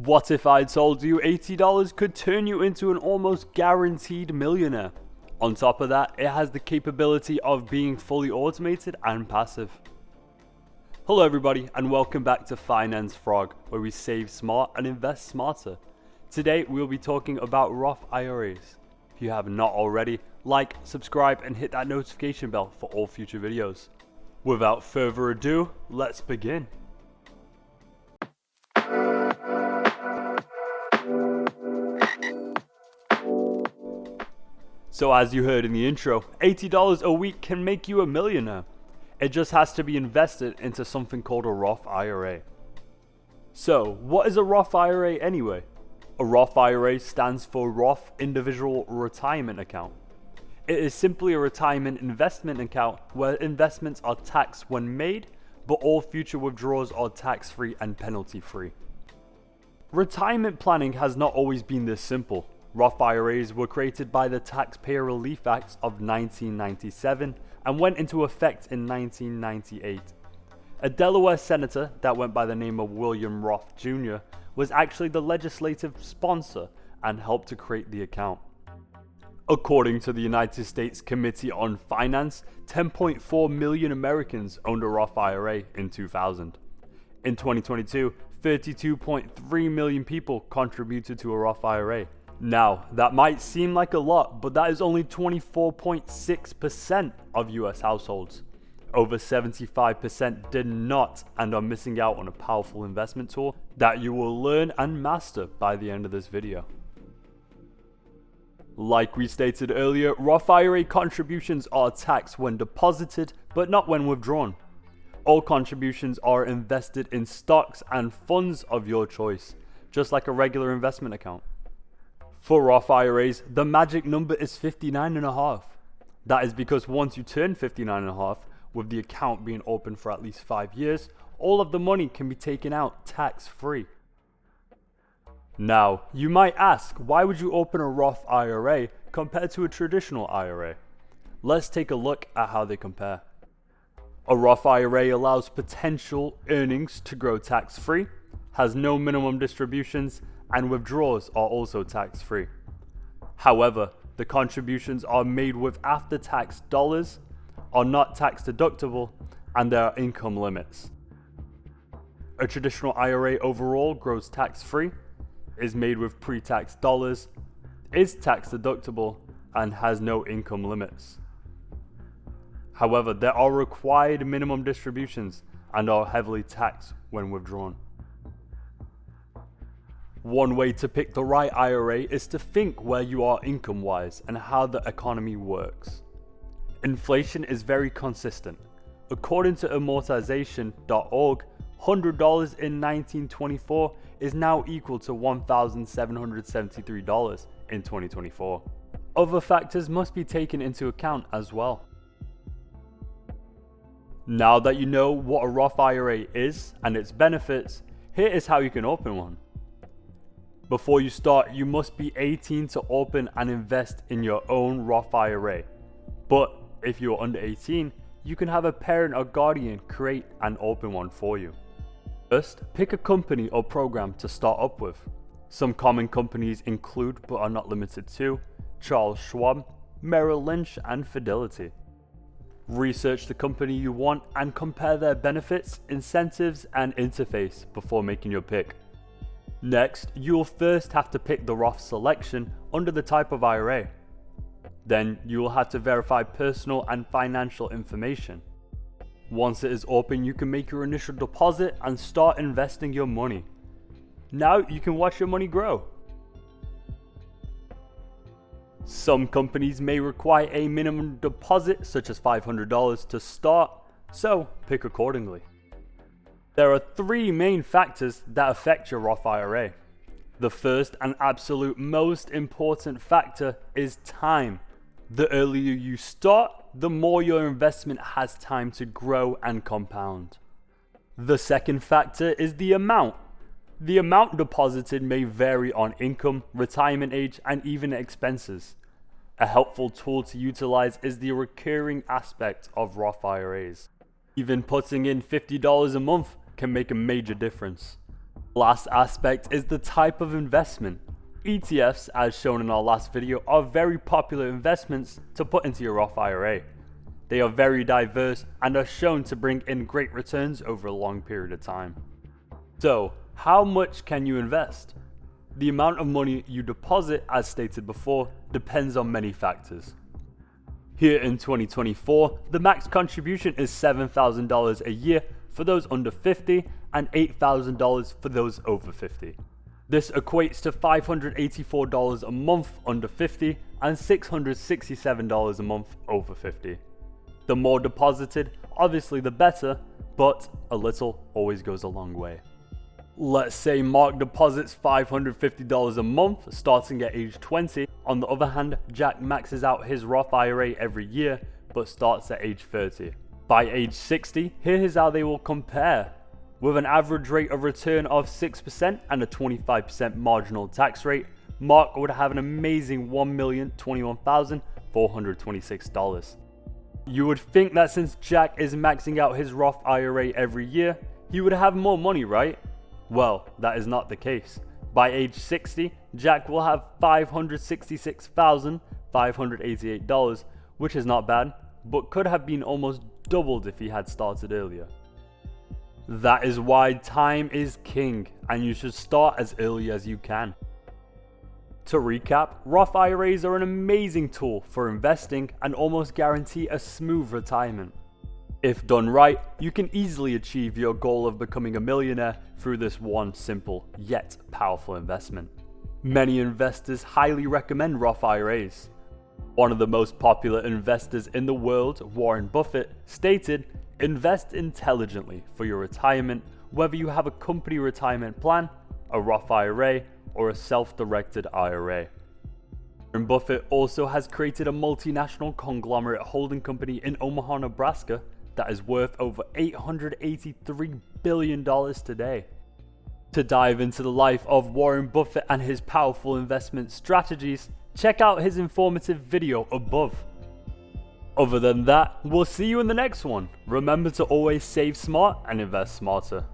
What if I told you $80 could turn you into an almost guaranteed millionaire? On top of that, it has the capability of being fully automated and passive. Hello everybody, and welcome back to Finance Frog, where we save smart and invest smarter. Today we'll be talking about Roth IRAs. If you have not already, like, subscribe and hit that notification bell for all future videos. Without further ado, let's begin. So as you heard in the intro, $80 a week can make you a millionaire. It just has to be invested into something called a Roth IRA. So what is a Roth IRA anyway? A Roth IRA stands for Roth Individual Retirement Account. It is simply a retirement investment account where investments are taxed when made, but all future withdrawals are tax-free and penalty-free. Retirement planning has not always been this simple. Roth IRAs were created by the Taxpayer Relief Acts of 1997 and went into effect in 1998. A Delaware senator that went by the name of William Roth Jr. was actually the legislative sponsor and helped to create the account. According to the United States Committee on Finance, 10.4 million Americans owned a Roth IRA in 2000. In 2022, 32.3 million people contributed to a Roth IRA. Now, that might seem like a lot, but that is only 24.6% of US households. Over 75% did not and are missing out on a powerful investment tool that you will learn and master by the end of this video. Like we stated earlier, Roth IRA contributions are taxed when deposited, but not when withdrawn. All contributions are invested in stocks and funds of your choice, just like a regular investment account. For Roth IRAs, the magic number is 59.5. That is because once you turn 59.5, with the account being open for at least 5 years, all of the money can be taken out tax-free. Now, you might ask, why would you open a Roth IRA compared to a traditional IRA? Let's take a look at how they compare. A Roth IRA allows potential earnings to grow tax-free, has no minimum distributions, and withdrawals are also tax-free. However, the contributions are made with after-tax dollars, are not tax deductible, and there are income limits. A traditional IRA overall grows tax-free, is made with pre-tax dollars, is tax deductible, and has no income limits. However, there are required minimum distributions and are heavily taxed when withdrawn. One way to pick the right IRA is to think where you are income-wise and how the economy works. Inflation is very consistent. According to amortization.org, $100 in 1924 is now equal to $1,773 in 2024. Other factors must be taken into account as well. Now that you know what a Roth IRA is and its benefits, here is how you can open one. Before you start, you must be 18 to open and invest in your own Roth IRA. But if you are under 18, you can have a parent or guardian create and open one for you. First, pick a company or program to start up with. Some common companies include, but are not limited to, Charles Schwab, Merrill Lynch, and Fidelity. Research the company you want and compare their benefits, incentives, and interface before making your pick. Next, you'll first have to pick the Roth selection under the type of IRA. Then you will have to verify personal and financial information. Once it is open, you can make your initial deposit and start investing your money. Now you can watch your money grow. Some companies may require a minimum deposit such as $500 to start, so pick accordingly. There are three main factors that affect your Roth IRA. The first and absolute most important factor is time. The earlier you start, the more your investment has time to grow and compound. The second factor is the amount. The amount deposited may vary on income, retirement age, and even expenses. A helpful tool to utilize is the recurring aspect of Roth IRAs. Even putting in $50 a month can make a major difference. Last aspect is the type of investment. ETFs, as shown in our last video, are very popular investments to put into your Roth IRA. They are very diverse and are shown to bring in great returns over a long period of time. So, how much can you invest? The amount of money you deposit, as stated before, depends on many factors. Here in 2024, the max contribution is $7,000 a year for those under 50 and $8,000 for those over 50. This equates to $584 a month under 50 and $667 a month over 50. The more deposited, obviously the better, but a little always goes a long way. Let's say Mark deposits $550 a month starting at age 20. On the other hand, Jack maxes out his Roth IRA every year but starts at age 30. By age 60, here is how they will compare. With an average rate of return of 6% and a 25% marginal tax rate, Mark would have an amazing $1,021,426. You would think that since Jack is maxing out his Roth IRA every year, he would have more money, right? Well, that is not the case. By age 60, Jack will have $566,588, which is not bad, but could have been almost doubled if he had started earlier. That is why time is king, and you should start as early as you can. To recap, Roth IRAs are an amazing tool for investing and almost guarantee a smooth retirement. If done right, you can easily achieve your goal of becoming a millionaire through this one simple yet powerful investment. Many investors highly recommend Roth IRAs. One of the most popular investors in the world, Warren Buffett, stated, "Invest intelligently for your retirement, whether you have a company retirement plan, a Roth IRA, or a self-directed IRA." Warren Buffett also has created a multinational conglomerate holding company in Omaha, Nebraska that is worth over $883 billion today. To dive into the life of Warren Buffett and his powerful investment strategies, check out his informative video above. Other than that, we'll see you in the next one. Remember to always save smart and invest smarter.